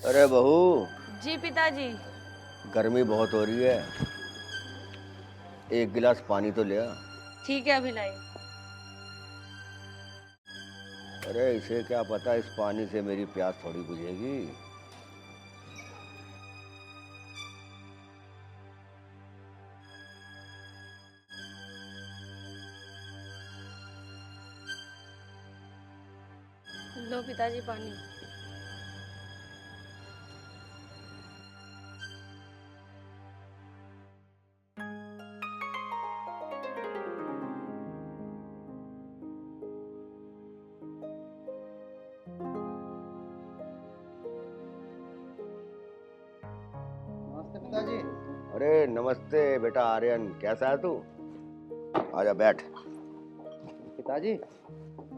अरे बहू, जी पिताजी। गर्मी बहुत हो रही है, एक गिलास पानी तो ले आ। ठीक है अभी लाई। अरे इसे क्या पता, इस पानी से मेरी प्यास थोड़ी बुझेगी। लो पिताजी पानी। नमस्ते पिताजी। अरे नमस्ते बेटा आर्यन, कैसा है तू? आजा बैठ। पिताजी,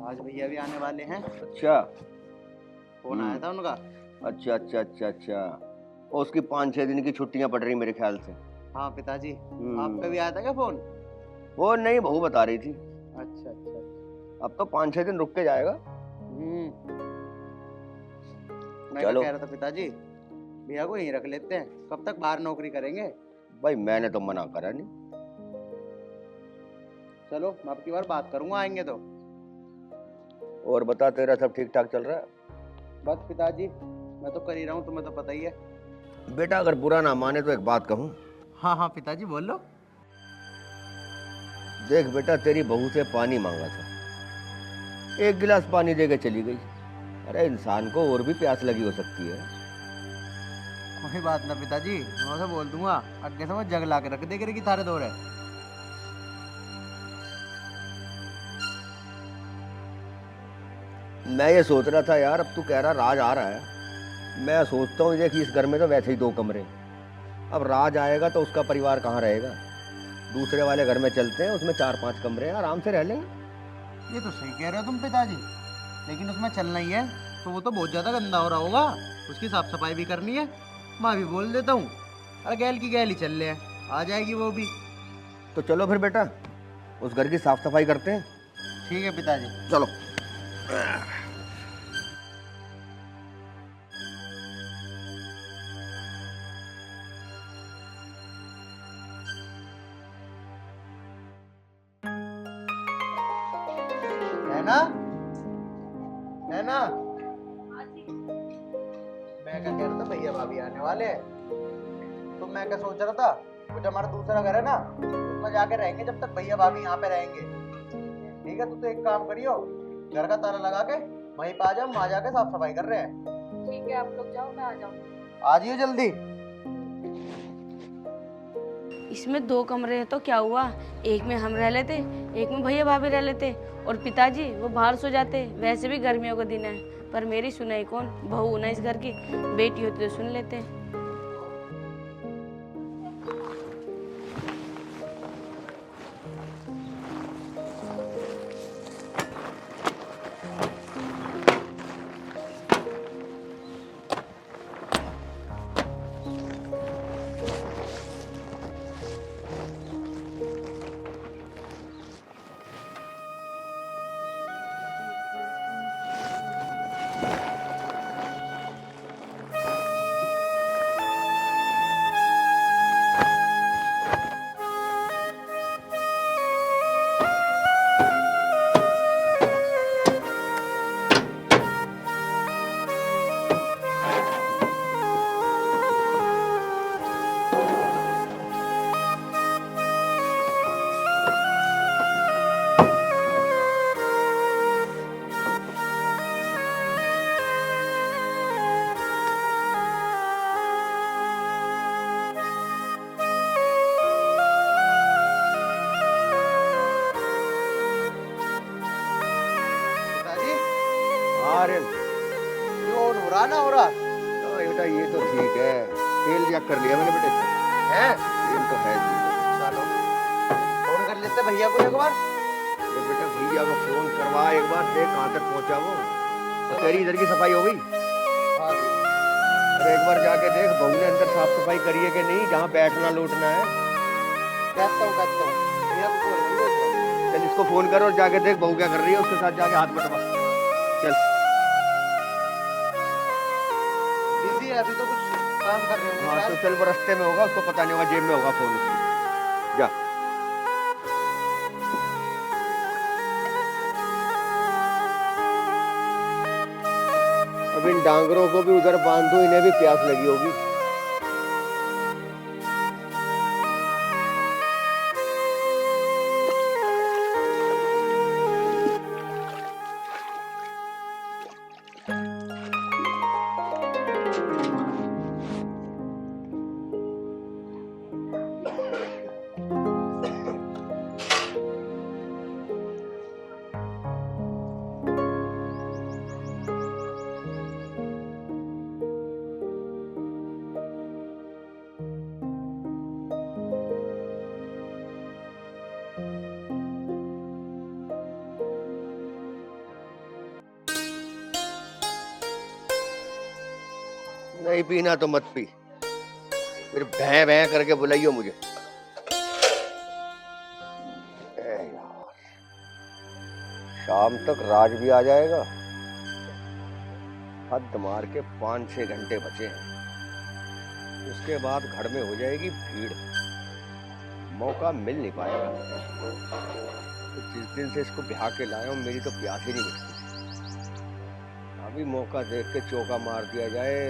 आज भैया भी आने वाले हैं। अच्छा। फोन आया था उनका। अच्छा अच्छा अच्छा अच्छा। और उसकी 5-6 दिन की छुट्टियां पड़ रही मेरे ख्याल से। हाँ पिताजी, आपका भी आया था क्या फोन? वो नहीं, बहू बता रही थी। अच्छा अच्छा। अब तो 5-6 दिन रुक के जाएगा। मैं क्या चलो कह रहा था पिताजी, भैया को यहीं रख लेते हैं, कब तक बाहर नौकरी करेंगे। भाई, मैंने तो मना करा नहीं। चलो मैं अब की बार बात करूंगा आएंगे तो। और बता, तेरा सब ठीक ठाक चल रहा है? बस पिताजी, मैं तो कर ही रहा हूँ, तुम्हें तो पता ही है। बेटा अगर बुरा ना माने तो एक बात कहूँ। हाँ हाँ पिताजी बोलो। देख बेटा, तेरी बहू से पानी मांगा था, एक गिलास पानी दे के चली गई। अरे इंसान को और भी प्यास लगी हो सकती है। कोई बात ना पिताजी, मैं उसे बोल दूंगा, आगे से वो जग ला के रख देगी कि थारे दो है। मैं ये सोच रहा था यार, अब तू कह रहा राज आ रहा है, मैं सोचता हूँ देख इस घर में तो वैसे ही 2 कमरे, अब राज आएगा तो उसका परिवार कहाँ रहेगा। दूसरे वाले घर में चलते हैं, उसमें 4-5 कमरे हैं, आराम से रह लेंगे। ये तो सही कह रहे हो तुम पिताजी, लेकिन उसमें चलना ही है तो वो तो बहुत ज्यादा गंदा हो रहा होगा, उसकी साफ सफाई भी करनी है। मैं भी बोल देता हूँ, अरे गैल की गैल ही चल रहे हैं, आ जाएगी वो भी। तो चलो फिर बेटा, उस घर की साफ सफाई करते हैं। ठीक है पिताजी। चलो। नैना, नैना, मैं क्या कह रहा था, भैया भाभी आने वाले हैं, तो मैं क्या सोच रहा था, वो जो हमारा दूसरा घर है ना, उसमें जाके रहेंगे जब तक भैया भाभी यहाँ पे रहेंगे। ठीक है, तो एक काम करियो, घर का ताला लगा के वहीं पे आ जाओ, वहां जाके साफ सफाई कर रहे हैं। ठीक है आप लोग जाओ, मैं आ जाऊंगी। आ जाइयो जल्दी। इसमें 2 कमरे हैं तो क्या हुआ, एक में हम रह लेते, एक में भैया भाभी रह लेते, और पिताजी वो बाहर सो जाते। वैसे भी गर्मियों का दिन है, पर मेरी सुनाई कौन, बहू ना इस घर की, बेटी होती तो सुन लेते। पिताजी, अरे ये ऑन हो रहा ना हो रहा बेटा, ये तो ठीक है, तेल चेक कर लिया मैंने बेटे। है? तेल तो है जी। चलो फोन कर लेते भैया को एक बार। ये बेटा भैया को फोन करवा एक बार, देख कहाँ तक पहुंचा वो। तो तेरी इधर की सफाई हो गई? हाँ जी। अरे एक बार जाके देख बहू ने अंदर साफ सफाई करी है कि नहीं, जहाँ बैठना लौटना है। कहता हूँ भैया को फोन कर लो। चल इसको फोन कर और जाके देख बहू क्या कर रही है, उसके साथ जाके हाथ बटवा। चल। बिजी है अभी तो कुछ काम कर रहे हाँ हो तो चल, वो रास्ते में होगा, उसको पता नहीं होगा, जेब में होगा फोन उसकी। जा। अब इन डांगरों को भी उधर बांध दो, इन्हें भी प्यास लगी होगी। नहीं पीना तो मत पी, फिर भैं भैं करके बुलाइयो मुझे। ए यार, शाम तक राज भी आ जाएगा। हद मार के 5-6 घंटे बचे हैं, उसके बाद घर में हो जाएगी भीड़, मौका मिल नहीं पाएगा। तो जिस दिन से इसको ब्याह के लाया हूं, मेरी तो प्यास ही नहीं मिटती। अभी मौका देख के चौका मार दिया जाए,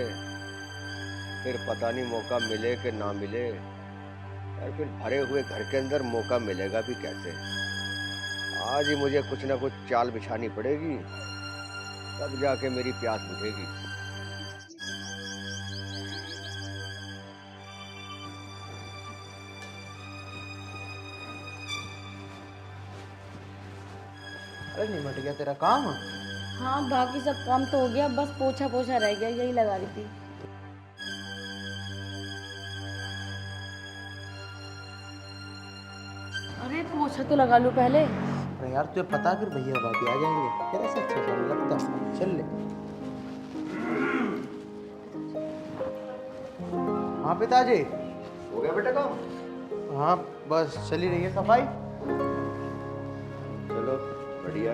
फिर पता नहीं मौका मिले कि ना मिले, और फिर भरे हुए घर के अंदर मौका मिलेगा भी कैसे। आज ही मुझे कुछ ना कुछ चाल बिछानी पड़ेगी, तब जाके मेरी प्यास बुझेगी। अरे निमट गया तेरा काम। हाँ बाकी सब काम तो हो गया, बस पोछा पोछा रह गया, यही लगा रही थी। अरे पोछा तो लगा लूं पहले। अरे यार तुझे पता है फिर भैया भाभी आ जाएंगे, कैसे अच्छा चल लगता। चल ले। हाँ पिताजी। हो गया बेटा काम? हाँ बस चली रही है सफाई। चलो बढ़िया।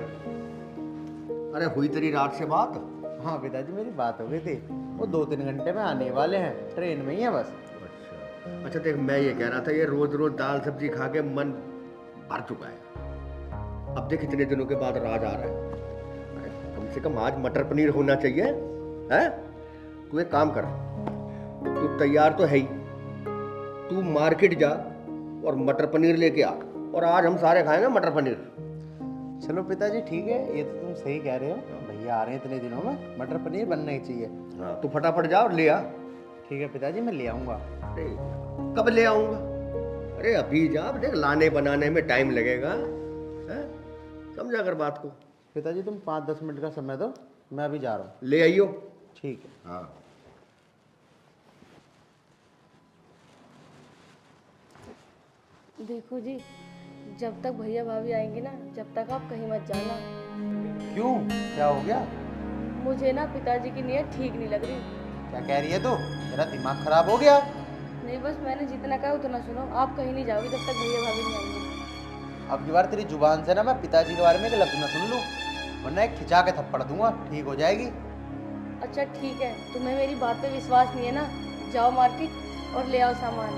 अरे हुई तेरी रात से बात? हाँ पिताजी मेरी बात हो गई थी, वो 2-3 घंटे में आने वाले हैं, ट्रेन में ही है बस। अच्छा अच्छा, देख मैं ये कह रहा था, ये रोज रोज दाल सब्जी खा के मन भर चुका है। अब देख इतने दिनों के बाद राज आ रहा है, अरे कम से कम आज मटर पनीर होना चाहिए है। तू एक काम कर, तू तैयार तो है ही, तू मार्केट जा और मटर पनीर लेके आ, और आज हम सारे खाएंगे मटर पनीर। चलो पिताजी ठीक है, ये तो तुम सही कह रहे हो, भैया आ रहे हैं इतने दिनों में, मटर पनीर बनना ही चाहिए। हाँ तू फटाफट जा और ले आ। ठीक है पिताजी मैं ले आऊँगा। अरे कब ले आऊंगा? अरे अभी जा, अब देख लाने बनाने में टाइम लगेगा, है? समझा कर बात को। पिताजी तुम 5-10 मिनट का समय दो, मैं अभी जा रहा हूँ। ले आइयो। ठीक है। हाँ देखो जी, जब तक भैया भाभी आएंगे ना, जब तक आप कहीं मत जाना। क्यों, क्या हो गया? मुझे ना पिताजी की नीयत ठीक नहीं लग रही। क्या कह रही है तू? तेरा दिमाग खराब हो गया? नहीं बस मैंने जितना कहा उतना सुनो, आप कहीं नहीं जाओगे जब तक भैया भाभी नहीं आएंगे। अब की बार तेरी जुबान से ना मैं पिताजी के बारे में एक लफ्ज ना सुन लूँ, वरना एक खिंचा के थप्पड़ दूंगा, ठीक हो जाएगी? अच्छा ठीक है, तुम्हें मेरी बात पे विश्वास नहीं है ना, जाओ मार्केट और ले आओ सामान।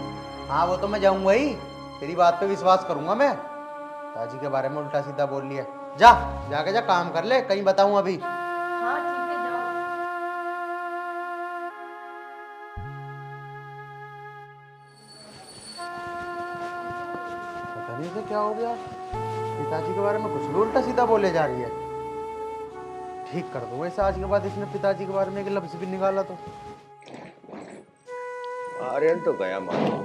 हाँ वो तो मैं जाऊंगा ही, तेरी बात पे विश्वास करूंगा मैं। पिताजी के बारे में उल्टा सीधा बोल लिया। जा जाके जा काम कर ले, कहीं बताऊं अभी। हाँ ठीक है जाओ। पता नहीं इसे क्या हो गया, पिताजी के बारे में कुछ भी उल्टा सीधा बोले जा रही है। ठीक कर दूंगा इसे आज के बाद, इसने पिताजी के बारे में एक लफ्ज भी निकाला तो। आर्यन तो गया मानो,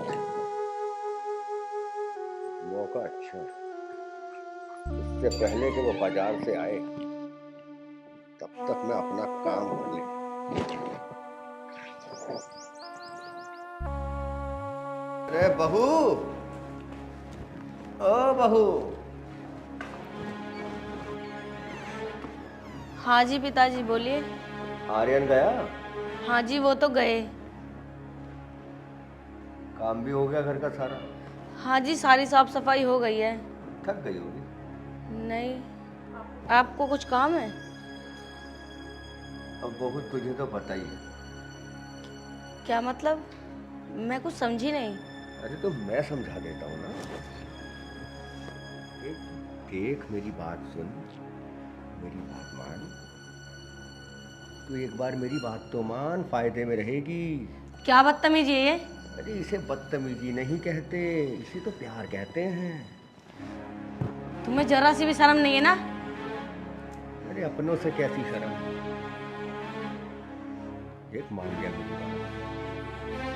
मौका अच्छा, इससे पहले कि वो बाजार से आए तब तक मैं अपना काम कर ले। अरे बहू, ओ बहू। हाँ जी पिताजी बोलिए। आर्यन गया? हाँ जी वो तो गए। काम भी हो गया घर का सारा? हाँ जी सारी साफ सफाई हो गई है। थक गई होगी। नहीं, आपको कुछ काम है? अब बहुत तुझे तो पता ही है, क्या मतलब? मैं कुछ समझी नहीं। अरे तो मैं समझा देता हूँ ना। देख देख, मेरी बात सुन, मेरी बात मान। तू एक बार मेरी बात तो मान, फायदे में रहेगी। क्या बदतमीजी है ये? अरे इसे बदतमीजी नहीं कहते, इसे तो प्यार कहते हैं। तुम्हें जरा सी भी शर्म नहीं है ना? अरे अपनों से कैसी शर्म। एक मान गया मेरी बात,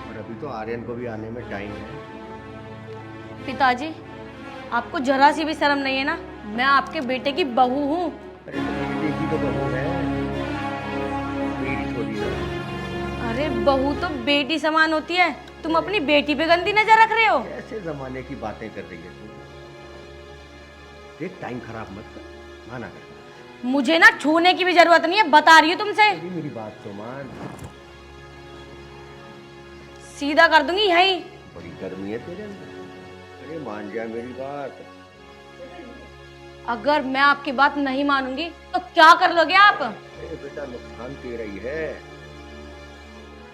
और अभी तो आर्यन को भी आने में टाइम है। पिताजी, आपको जरा सी भी शर्म नहीं है ना? मैं आपके बेटे की बहू हूँ। अरे तो बेटे की तो बहू है, मेरी थोड़ी ना। अरे बहू तो बेटी समान होती है। तुम अपनी बेटी पे गंदी नजर रख रहे हो। कैसे जमाने की बातें कर रही है तू? देख टाइम खराब मत कर, माना कर। मुझे ना छूने की भी जरूरत नहीं है, बता रही हूँ तुमसे। अभी मेरी बात तो मान। सीधा कर दूंगी यहीं। बड़ी गर्मी है तेरे अंदर। अरे मान जा मेरी बात। अगर मैं आपकी बात नहीं मानूंगी तो क्या कर लोगे आप? अरे बेटा नुकसान तेरा ही है।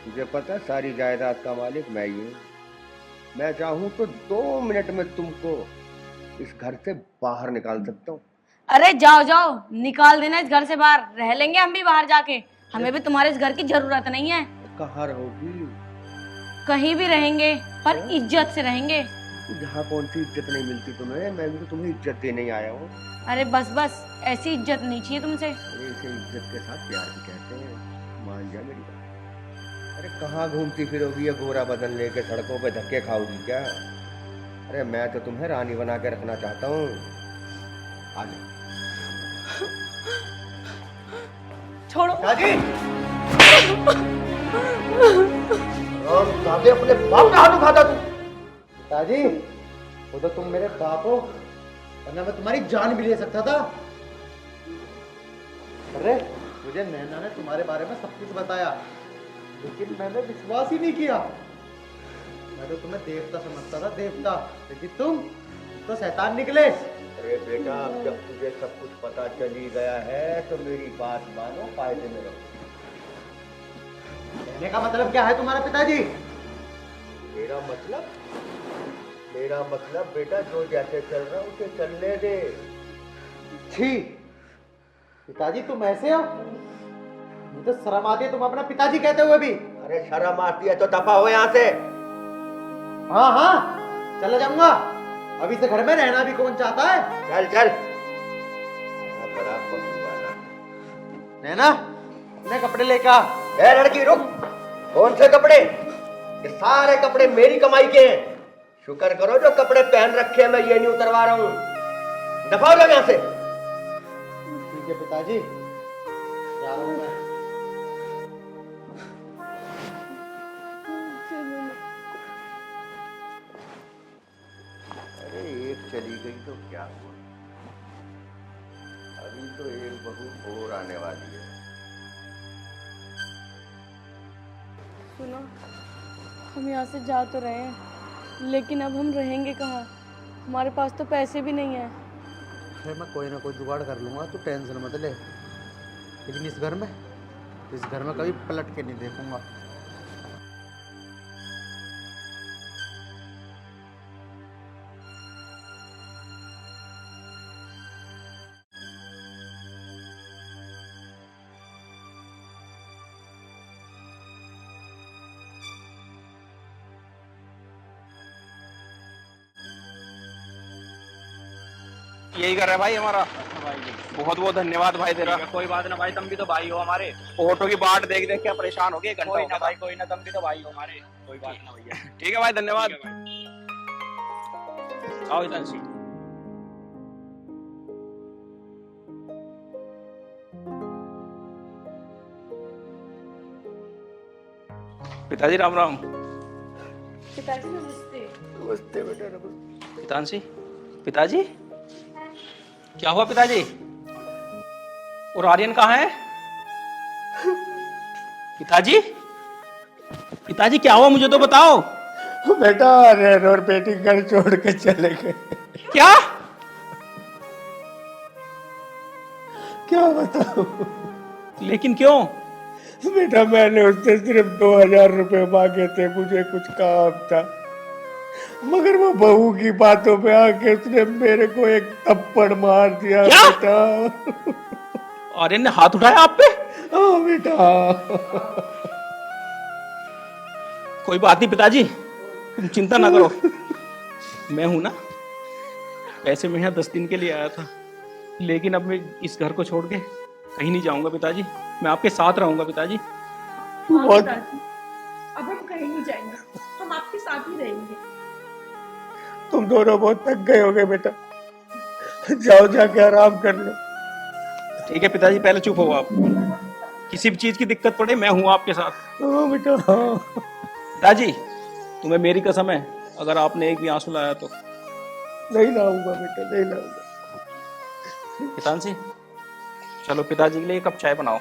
तुझे पता सारी जायदाद का मालिक मैं ही हूँ। मैं चाहूँ तो 2 मिनट में तुमको इस घर से बाहर निकाल सकता हूँ। अरे जाओ जाओ, निकाल देना इस घर से बाहर। रह लेंगे हम भी बाहर जाके। हमें भी तुम्हारे इस घर की जरूरत नहीं है। कहाँ रहोगी? कहीं भी रहेंगे, पर इज्जत से रहेंगे। यहाँ कौन सी इज्जत नहीं मिलती तुम्हें? मैं भी तो तुम्हें इज्जत देने ही आया हूँ। अरे बस बस, ऐसी इज्जत नहीं चाहिए तुमसे। अरे इसे इज्जत के साथ प्यार भी कहते हैं। मान जा मेरी बात। अरे कहाँ घूमती फिरोगी ये गोरा बदन लेके, सड़कों पे धक्के खाओगी क्या? अरे मैं तो तुम्हें रानी बना के रखना चाहता हूँ। आ जाओ। छोड़ो। दादी दादी अपने बाप का हाथ उठाता तू। पिताजी, वो तो तुम मेरे बाप हो, वरना मैं तुम्हारी जान भी ले सकता था। अरे मुझे नैना ने तुम्हारे बारे में सब कुछ बताया, लेकिन मैंने विश्वास ही नहीं किया। मैं तो तुम्हें देवता समझता था, देवता, लेकिन तुम तो शैतान निकले। अरे बेटा, अब जब तुझे सब कुछ पता चल ही गया है तो मेरी बात मानो, फायदे में रहो। कहने का मतलब क्या है तुम्हारा पिताजी? मेरा मतलब बेटा, जो जैसे चल रहा है उसे चलने दे। छी पिताजी, तुम ऐसे हो? मुझे शर्म आती है तुम अपना पिताजी कहते हुए भी। अरे शर्म आती है तो दफा हो यहाँ से। हाँ हाँ, चला जाऊंगा। अभी से घर में रहना भी कौन चाहता है? चल चल। बड़ा पकवाना। नैना, अपने कपड़े लेकर आ। ए लड़की रुक। कौन से कपड़े? ये सारे कपड़े मेरी कमाई के हैं। शुक्र करो जो कपड़े पहन रखे हैं मैं ये नहीं उतरवा रहा हूँ। दफा हो जाओ यहाँ से। ठीक है पिताजी, जा रहा हूं मैं। अरे एक चली गई तो क्या हुआ? अभी तो एक बहू और आने वाली है। सुनो, हम यहाँ से जा तो रहे हैं, लेकिन अब हम रहेंगे कहाँ? हमारे पास तो पैसे भी नहीं है। फिर मैं कोई ना कोई जुगाड़ कर लूंगा, तू टेंशन मत ले। लेकिन इस घर में कभी पलट के नहीं देखूंगा। यही कर रहा है भाई हमारा। बहुत बहुत धन्यवाद भाई तेरा। कोई बात ना भाई, तुम भी तो भाई हो हमारे। ऑटो की बाट देख देख के परेशान हो गए, घंटा कोई हो ना गया भाई, कोई ना, तुम भी तो भाई हो हमारे। कोई बात ना भैया। ठीक है भाई, धन्यवाद। आओ इधर से। पिताजी राम राम। पिताजी नमस्ते। नमस्ते बेटा, नमस्ते। पिताजी, पिताजी क्या हुआ पिताजी? और आर्यन कहाँ है? पिताजी, पिताजी क्या हुआ, मुझे तो बताओ। बेटा आर्यन और बेटी घर छोड़ के चले गए। क्या? क्या बताऊं? लेकिन क्यों? बेटा मैंने उससे सिर्फ 2,000 रुपए मांगे थे, मुझे कुछ काम था, मगर वो बहू की बातों पे आके उसने मेरे को एक थप्पड़ मार दिया। क्या? बेटा आर्यन ने हाथ उठाया आप पे? हाँ बेटा। कोई बात नहीं पिताजी, तुम चिंता ना करो, मैं हूं ना। पैसे मैं यहाँ 10 दिन के लिए आया था, लेकिन अब मैं इस घर को छोड़ के कहीं नहीं जाऊंगा पिताजी, मैं आपके साथ रहूंगा पिताजी। हाँ बहुत- पिताजी, अब हम कहीं नहीं जाएंगे, हम आपके साथ ही रहेंगे। तुम दोनों बहुत थक गए होगे बेटा, जाओ जाके आराम कर लो। ठीक है पिताजी, पहले चुप हो आप। किसी भी चीज की दिक्कत पड़े मैं हूं आपके साथ। हाँ बेटा हाँ। पिताजी तुम्हें मेरी कसम है, अगर आपने एक भी आंसू लाया तो। नहीं लाऊंगा बेटा, नहीं लाऊंगा। कितांशी चलो पिताजी के लिए एक कप चाय बनाओ।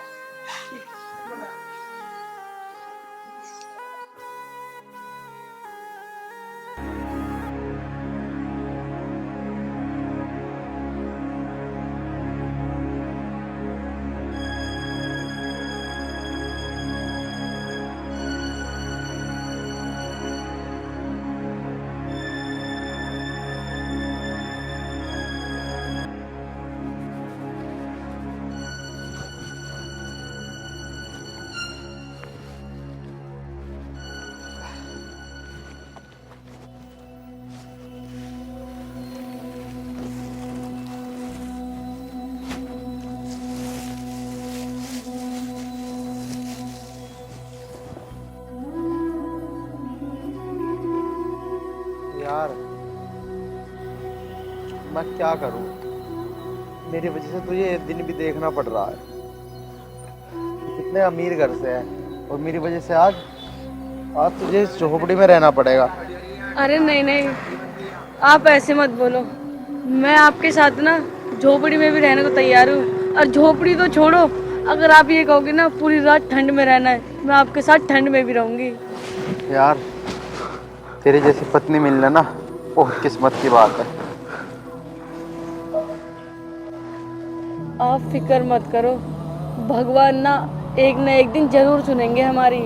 यार मैं क्या करूं, मेरी वजह से तुझे ये दिन भी देखना पड़ रहा है। तू कितने अमीर घर से है और मेरी वजह से आज तुझे इस झोपड़ी में रहना पड़ेगा। अरे नहीं नहीं, आप ऐसे मत बोलो, मैं आपके साथ ना झोपड़ी में भी रहने को तैयार हूँ। और झोपड़ी तो छोड़ो, अगर आप ये कहोगे ना पूरी रात ठंड में रहना है, मैं आपके साथ ठंड में भी रहूंगी। यार तेरी जैसी पत्नी मिलना ना बहुत किस्मत की बात है। आप फिक्र मत करो, भगवान ना एक दिन जरूर सुनेंगे हमारी।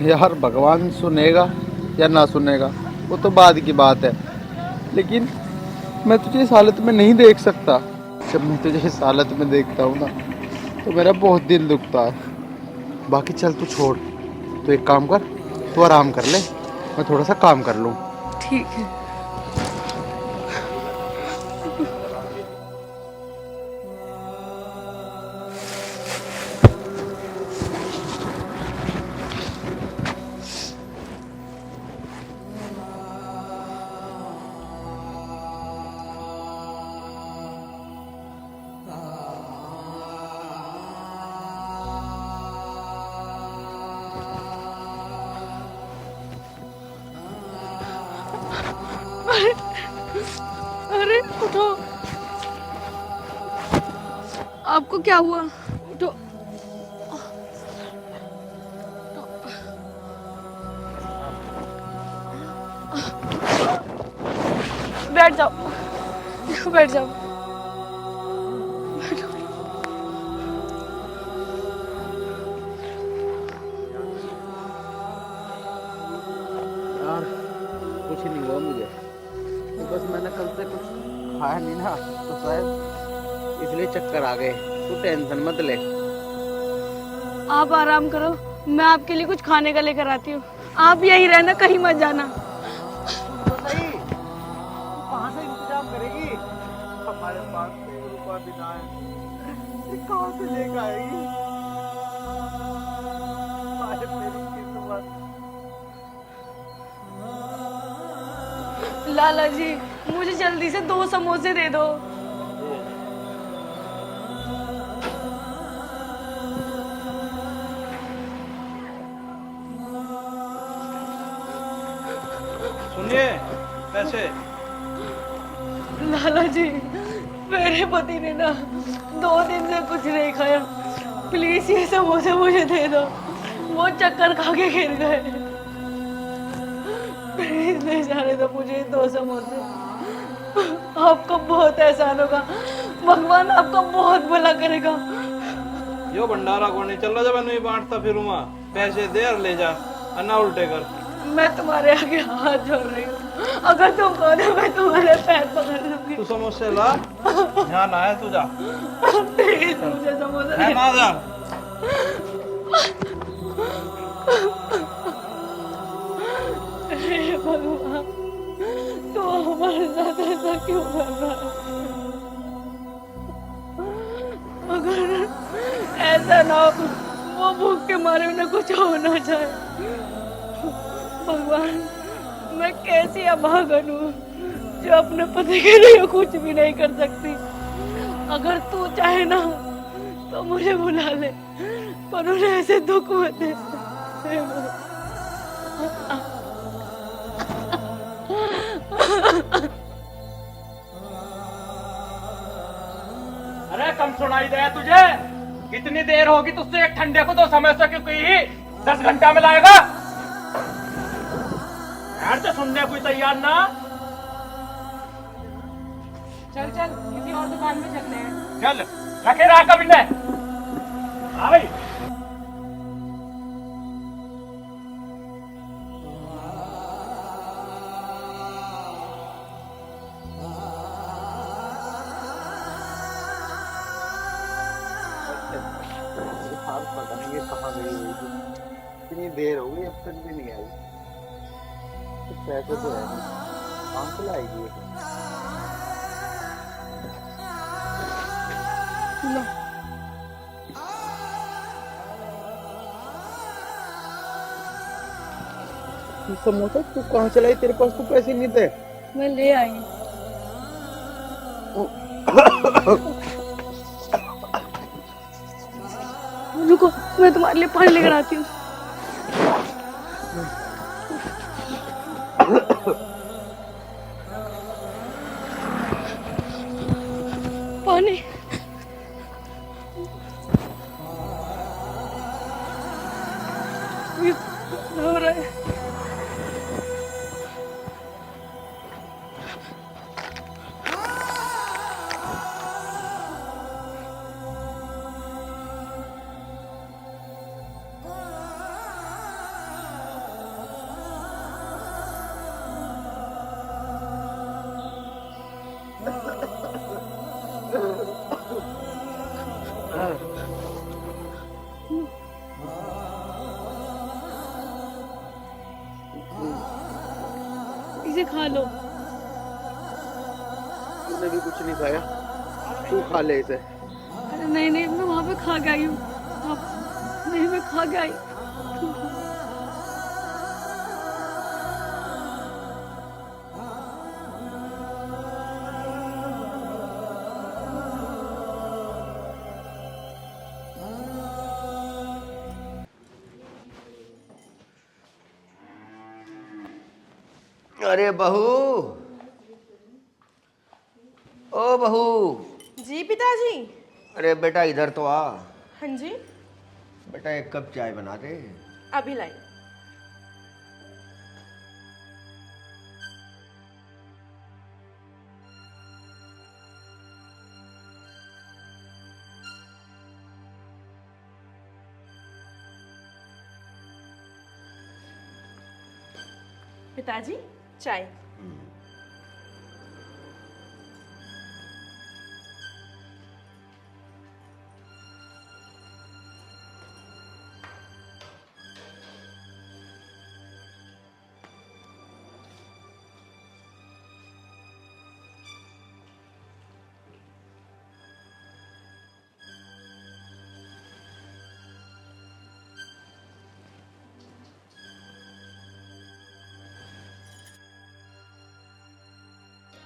यार भगवान सुनेगा या ना सुनेगा वो तो बाद की बात है, लेकिन मैं तुझे इस हालत में नहीं देख सकता। जब मैं तुझे इस हालत में देखता हूँ ना तो मेरा बहुत दिल दुखता है। बाकी चल तू छोड़, तू एक काम कर, तू आराम कर ले, मैं थोड़ा सा काम कर लूँ। ठीक है। अरे उठो, आपको क्या हुआ? उठो। बैठ जाओ, बैठ जाओ। यार कुछ नहीं हुआ मुझे, तो बस मैंने कल से कुछ खाया नहीं ना, तो शायद इसलिए चक्कर आ गए। तू टेंशन मत ले। आप आराम करो, मैं आपके लिए कुछ खाने का लेकर आती हूँ। आप यहीं रहना, कहीं मत जाना। तो सही, तू कहाँ से इंतजाम करेगी? हमारे पास तो 1 रुपया भी ना है, ये कहाँ से लेकर आएगी? अरे मेरी किस्मत। लाला जी, मुझे जल्दी से 2 समोसे दे दो। सुनिए पैसे। लाला जी, मेरे पति ने ना 2 दिन से कुछ नहीं खाया, प्लीज ये समोसे मुझे दे दो। वो चक्कर खा के गिर गए, प्लीज ले जाने दो मुझे 2 समोसे। आपका बहुत एहसान होगा, भगवान आपका बहुत भला करेगा। यो भंडारा को नहीं चल रहा जब नहीं बांटता फिरूंगा, पैसे दे और ले जा, अन्ना उल्टे कर। मैं तुम्हारे आगे हाथ जोड़ रही हूँ, अगर तुम कहो तो मैं तुम्हारे पैर पकड़ लूंगी। तू समोसे ला, यहाँ ना है तू जा। प्लीज मुझे समोसा है ना जा। हे भगवान, तू हमारे साथ ऐसा क्यों कर रहा है? अगर ऐसा ना हो, वो भूख के मारे उन्हें कुछ होना चाहे। भगवान, मैं कैसी अभागन हूँ जो अपने पति के लिए कुछ भी नहीं कर सकती। अगर तू चाहे ना तो मुझे बुला ले, पर उन्हें ऐसे दुख मत दे। हे भगवान। अरे कम सुनाई दे तुझे? कितनी देर होगी तुझसे एक ठंडे को तो समोसा क्यों कही? 10 घंटा में लाएगा? यार तो सुनने कोई तैयार ना। चल चल, किसी और दुकान में चलते हैं। चल रखे रहा कभी ने। हाँ भाई। पता नहीं ये कहाँ गई होगी, इतनी देर हो गई अब तक भी नहीं आई। कुछ पैसे तो है नहीं, कहाँ से लाएगी ये? समोसा तू कहाँ से लाई? तेरे पास तो पैसे नहीं थे। मैं ले आई। रुको, मैं तुम्हारे लिए पानी लेकर आती हूँ। पानी। ये हो रहा है। इसे खा लो। तूने भी कुछ नहीं खाया, तू खा ले इसे। अरे नहीं नहीं, मैं वहाँ पे खा के आई हूँ। नहीं, मैं खा के आई। अरे बहू, ओ बहू। जी पिताजी। अरे बेटा इधर तो आ। हाँ जी, बेटा एक कप चाय बना दे। अभी लाई। पिताजी चाय।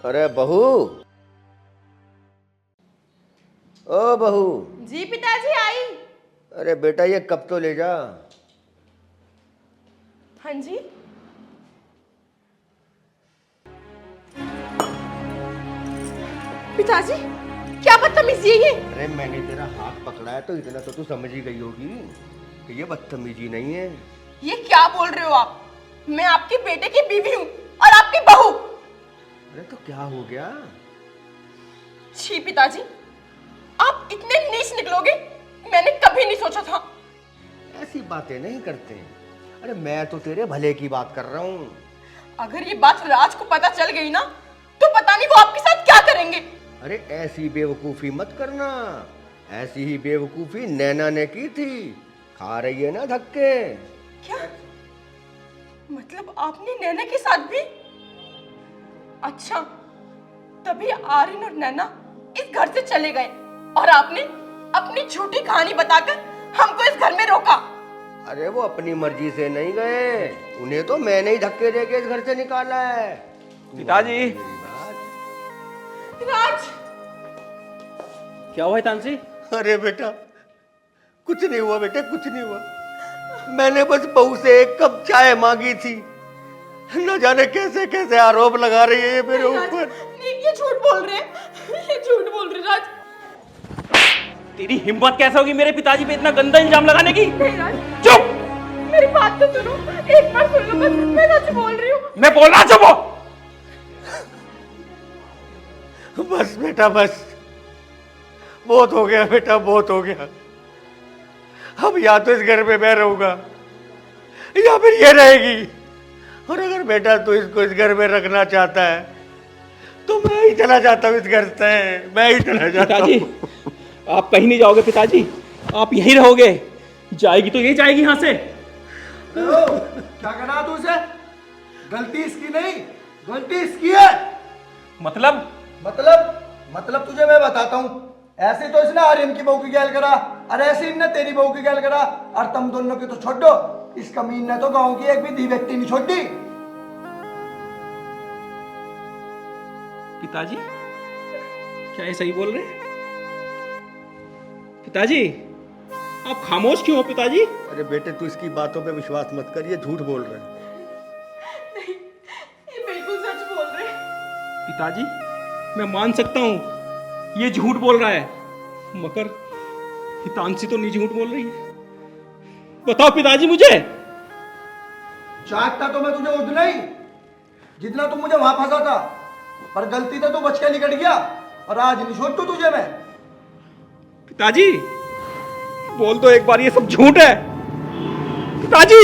अरे बहू, ओ बहू। जी पिताजी आई। अरे बेटा ये कप तो ले जा। हाँ जी। पिताजी क्या बदतमीजी है ये? अरे मैंने तेरा हाथ पकड़ा है तो इतना तो तू समझ ही गई होगी कि ये बदतमीजी नहीं है। ये क्या बोल रहे हो आप? मैं आपके बेटे की बीवी हूँ और आपकी बहू। अरे तो क्या हो गया? छी पिताजी, आप इतने नीच निकलोगे? मैंने कभी नहीं सोचा था। ऐसी बातें नहीं करते। अरे मैं तो तेरे भले की बात कर रहा हूँ। अगर ये बात राज को पता चल गई ना तो पता नहीं वो आपके साथ क्या करेंगे। अरे ऐसी बेवकूफी मत करना। ऐसी ही बेवकूफी नैना ने की थी, खा रही है ना धक्के। क्या मतलब आपने नैना के साथ भी? अच्छा, तभी आर्यन और नैना इस घर से चले गए और आपने अपनी झूठी कहानी बताकर हमको इस घर में रोका। अरे वो अपनी मर्जी से नहीं गए, उन्हें तो मैंने ही धक्के देके इस घर से निकाला है। पिताजी। मेरी बात। राज, क्या हुआ तानसी? अरे बेटा कुछ नहीं हुआ बेटे, कुछ नहीं हुआ। मैंने बस बहू से एक कप चाय मांगी थी। न जाने कैसे कैसे आरोप लगा रही है ये मेरे ऊपर। ये झूठ बोल रहे हैं, ये झूठ बोल रहे राज। तेरी हिम्मत कैसे होगी मेरे पिताजी पे इतना गंदा इल्जाम लगाने की? राज, चुप! मेरी बात तो सुनो, एक बार सुन लो बस, मैं सच बोल रही हूँ। मैं बोल रहा, चुप हो! बस बेटा बस, बहुत हो गया बेटा, बहुत हो गया। अब या तो इस घर में मैं रहूंगा या फिर ये रहेगी। और अगर बेटा तू इसको इस घर में रखना चाहता है तो मैं ही चला जाता हूँ इस घर से, मैं ही चला जाता पिताजी हूँ। आप कहीं नहीं जाओगे पिताजी, आप यहीं रहोगे। जाएगी तो ये जाएगी यहाँ से। क्या करना तू इसे? गलती इसकी नहीं, गलती इसकी है। मतलब मतलब तुझे मैं बताता हूँ। ऐसे तो इसने आर्यन की बहू की गैल करा और ऐसे इनने तेरी बहू की गैल करा, और तुम दोनों की तो छोड़ दो, इस कमीन ने तो गांव की एक भी दी व्यक्ति नहीं छोड़ दी। पिताजी क्या ये सही बोल रहे हैं? पिताजी आप खामोश क्यों हो पिताजी? अरे बेटे तू इसकी बातों पे विश्वास मत कर, ये झूठ बोल रहे हैं। नहीं, ये बिल्कुल सच बोल रहे हैं। पिताजी मैं मान सकता हूँ ये झूठ बोल रहा है, मगर हितांशी तो नहीं झूठ बोल रही है। बताओ पिताजी मुझे। चाहता तो मैं तुझे उतना ही जितना तुम मुझे वहां फंसा था, पर गलती तो तू बच के निकल गया और आज नहीं छोड़ तुझे मैं। पिताजी बोल दो एक बार ये सब झूठ है। पिताजी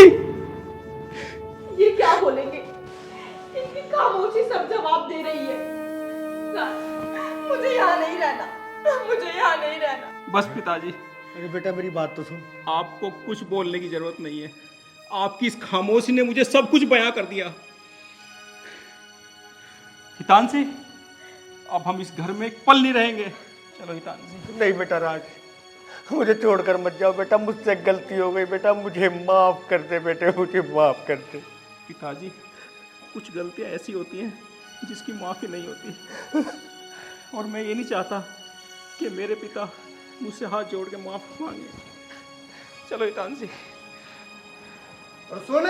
ये क्या बोलेंगे? इनकी खामोशी सब जवाब दे रही है। मुझे यहाँ नहीं रहना, मुझे यहाँ नहीं रहना। बस पिताजी, अरे बेटा मेरी बात तो सुन। आपको कुछ बोलने की जरूरत नहीं है। आपकी इस खामोशी ने मुझे सब कुछ बयां कर दिया। हितांशी अब हम इस घर में एक पल नहीं रहेंगे। चलो हितांशी। नहीं बेटा राज, मुझे छोड़कर मत जाओ बेटा, मुझसे गलती हो गई बेटा, मुझे माफ कर दे बेटे, मुझे माफ कर दे। पिताजी कुछ गलतियां ऐसी होती हैं जिसकी माफी नहीं होती, और मैं ये नहीं चाहता कि मेरे पिता मुझसे हाथ जोड़ के माफ मांगे। चलो हितांशी। और सुन,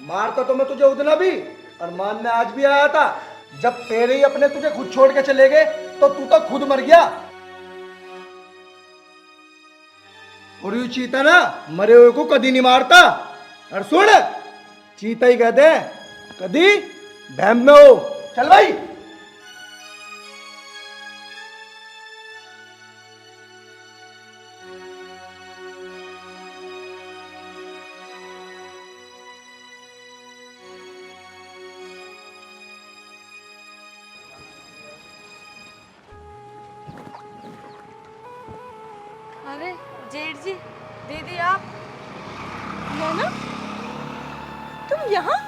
मारता तो मैं तुझे उतना भी, और मानने आज भी आया था। जब तेरे ही अपने तुझे खुद छोड़ के चले गए तो तू तो खुद मर गया। और यू चीता ना मरे हुए को कभी नहीं मारता। और सुन, चीता ही कहते हैं कभी बहम में हो। चल भाई। अरे जेठ जी, दीदी आप? नैना, तुम यहाँ?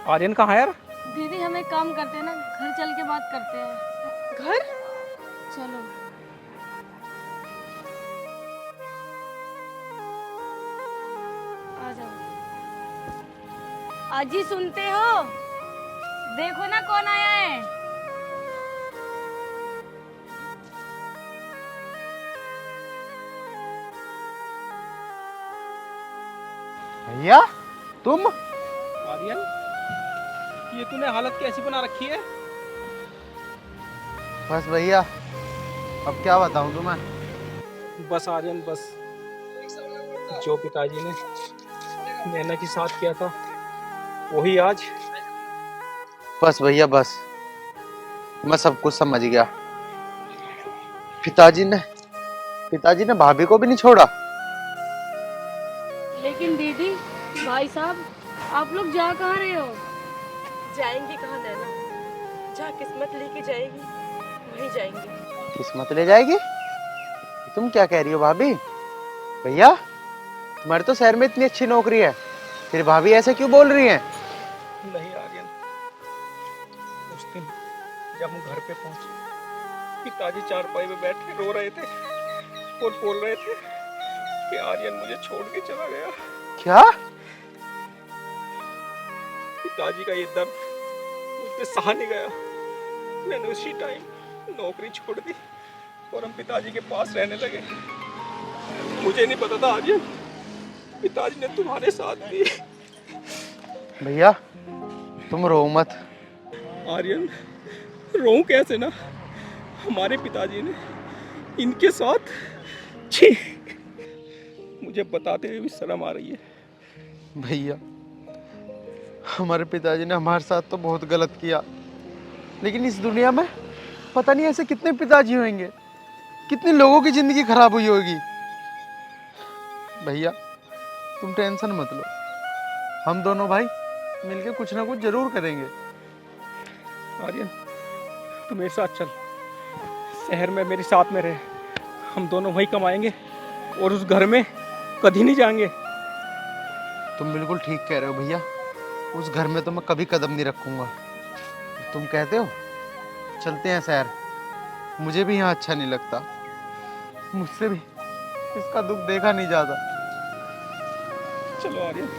आर्यन कहाँ है यार? दीदी हम एक काम करते हैं ना, घर चल के बात करते हैं। घर? चलो। आ जाओ। अजी सुनते हो? देखो ना कौन आया है। भैया तुम? आर्यन ये तूने हालत कैसी बना रखी है? बस भैया, अब क्या बताऊं तुम्हें। बस आर्यन बस, जो पिताजी ने नैना के साथ किया था वही आज। बस भैया बस, मैं सब कुछ समझ गया। पिताजी ने पिताजी ने भाभी को भी नहीं छोड़ा। लेकिन दीदी, भाई साहब, आप लोग जा कहाँ रहे हो? जाएंगे कहाँ नैना? जहाँ किस्मत लेके जाएगी वहीं जाएंगे। किस्मत ले जाएगी? तुम क्या कह रही हो भाभी? भैया, तुम्हारे तो शहर में इतनी अच्छी नौकरी है, फिर भाभी ऐसे क्यों बोल रही हैं? नहीं आर्यन, उस दिन जब हम घर पे पहुंचे, पिताजी चारपाई में बैठ के रो रहे थे और बोल रहे थे कि आर्यन मुझे छोड़ के चला गया। क्या? पिताजी का ये दर्द मुझसे सहा नहीं गया। मैंने उसी टाइम नौकरी छोड़ दी और हम पिताजी के पास रहने लगे। मुझे नहीं पता था आर्यन, पिताजी ने तुम्हारे साथ दी। भैया, तुम रो मत। आर्यन, रो कैसे ना, हमारे पिताजी ने इनके साथ, छी, मुझे बताते हुए भी शर्म आ रही है। भैया, हमारे पिताजी ने हमारे साथ तो बहुत गलत किया, लेकिन इस दुनिया में पता नहीं ऐसे कितने पिताजी होंगे, कितने लोगों की जिंदगी खराब हुई होगी। भैया, तुम टेंशन मत लो, हम दोनों भाई मिलके कुछ ना कुछ जरूर करेंगे। आर्यन, तू मेरे साथ चल, शहर में मेरे साथ में रहे, हम दोनों वहीं कमाएंगे और उस घर में कभी नहीं जाएंगे। तुम बिल्कुल ठीक कह रहे हो भैया, उस घर में तो मैं कभी कदम नहीं रखूंगा। तुम कहते हो, चलते हैं शहर। मुझे भी यहाँ अच्छा नहीं लगता, मुझसे भी इसका दुख देखा नहीं जाता। चलो आर्यन।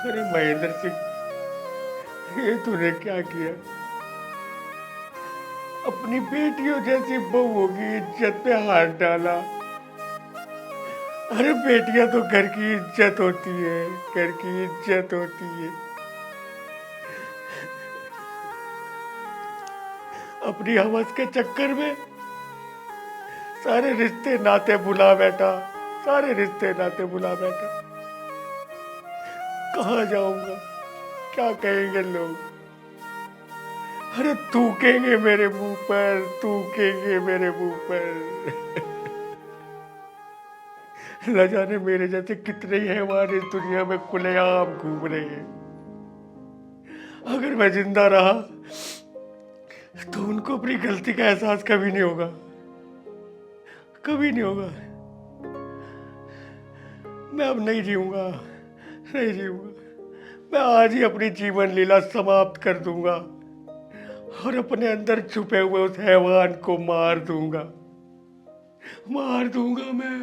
अरे महेंद्र सिंह, ये तूने क्या किया? अपनी बेटियों जैसी बहुओं की इज्जत पे हाथ डाला। अरे बेटियां तो घर की इज्जत होती है, घर की इज्जत होती है। अपनी हवस के चक्कर में सारे रिश्ते नाते भुला बैठा, सारे रिश्ते नाते भुला बैठा। कहाँ जाऊंगा, क्या कहेंगे लोग? अरे थूकेंगे मेरे मुंह पर, थूकेंगे मेरे मुंह पर। न जाने मेरे जैसे कितने ही हैवान इस दुनिया में खुलेआम घूम रहे हैं। अगर मैं जिंदा रहा तो उनको अपनी गलती का एहसास कभी नहीं होगा, कभी नहीं होगा। मैं अब नहीं जीऊंगा, नहीं जीऊंगा। मैं आज ही अपनी जीवन लीला समाप्त कर दूंगा और अपने अंदर छुपे हुए उस हैवान को मार दूंगा, मार दूंगा मैं।